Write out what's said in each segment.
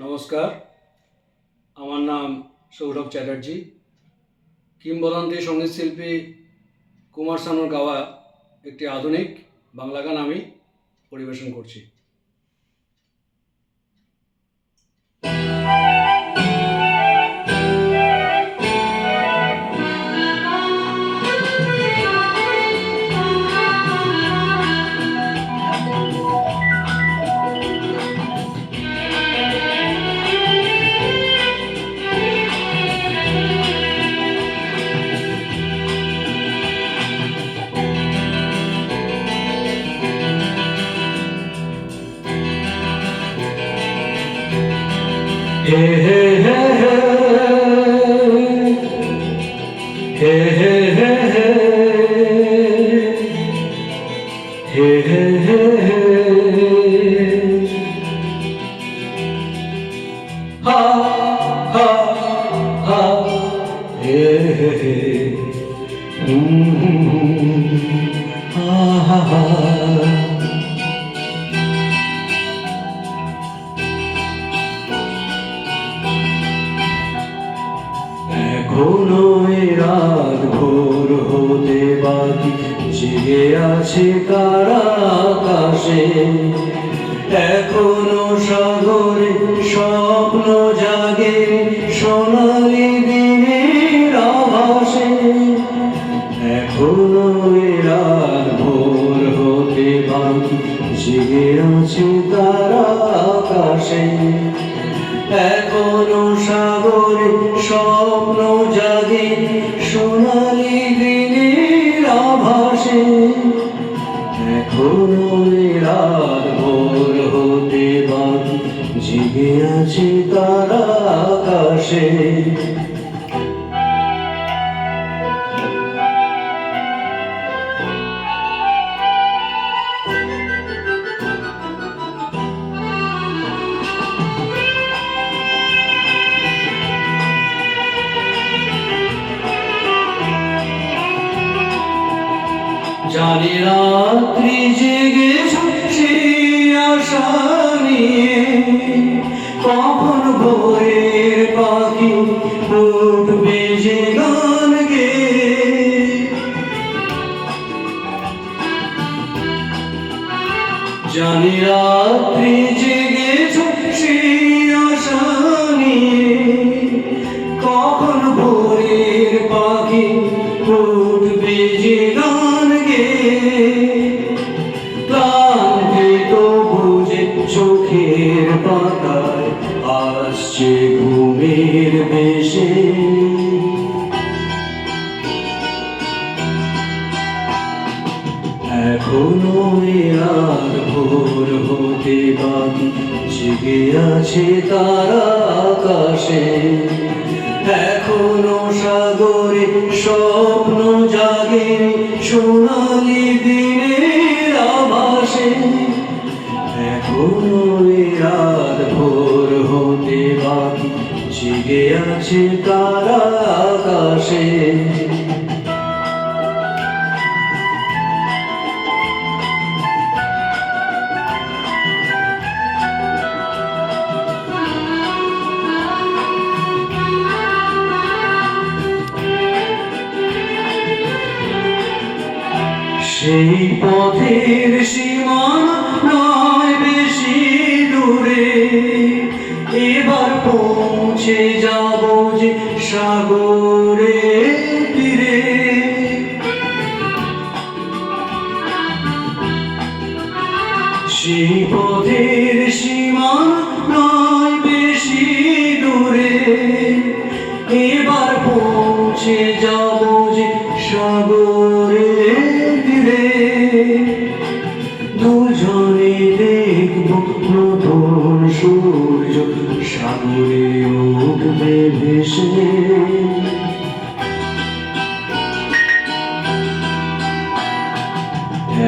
নমস্কার, আমার নাম সৌরভ চ্যাটার্জি। কিংবদন্তি সঙ্গীত শিল্পী কুমার শানুর গাওয়া একটি আধুনিক বাংলা গান আমি পরিবেশন করছি। Hey hey hey hey hey hey hey hey ha ha ha hey hey ha ha ha এখনো রাত ভোর হতে বাকি জেগে আছে কারা আকাশে, এখনো সাগরে স্বপ্ন জাগে সোনালি দিনের আভাসে। এখনো রাত ভোর হতে বাকি জেগে আছে কারা আকাশে, এখনো সাগরে স্বপ্ন জাগে সোনালি দিনের আভাসে। এখনো রাত ভোর হতে বাকি জেগে আছে তারা আকাশে। জানি রাত্রি জেগেছো সেই আশা নিয়ে, কখন ভোরের পাখি উঠবে যে গান গেয়ে। জানি রাত্রি জেগেছো সেই আশা নিয়ে, কখন ভোরের পাখি উঠবে যে গান গেয়ে। ক্লান্তিত বুঝে চোখের পাতায় আসছে ঘুমের বেশে। এখনো রাত ভোর হতে বাকি জেগে আছে তারা আকাশে, এখনো সাগরে স্বপ্ন জাগে সোনালি দিনের আভাসে। এখনো রাত ভোর হতে বাকি জেগে আছে তারা আকাশে। সেই পথের সীমানা নয় বেশি দূরে, এবার পৌঁছে যাব যে সাগরে তীরে। সেই পথের সীমানা নয় বেশি দূরে, এবার পৌঁছে যাব যে সাগরে তীরে। দুজনে দেখব নতুন সূর্য সাগরে উঠবে ভেসে।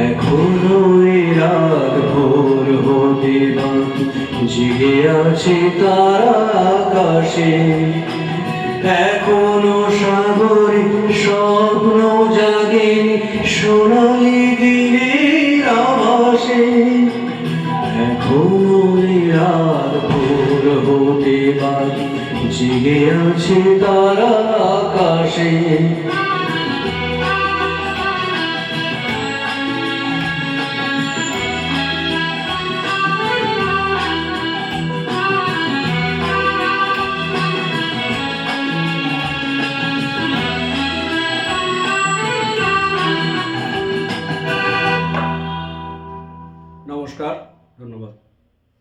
এখনো রাত ভোর হতে বাকি জেগে আছে তারা আকাশে, এখনো সাগরে স্বপ্ন জাগে সোনালি দিনের আভাসে। এখনো রাত ভোর জেগে আছে তারা আকাশে। নমস্কার, ধন্যবাদ।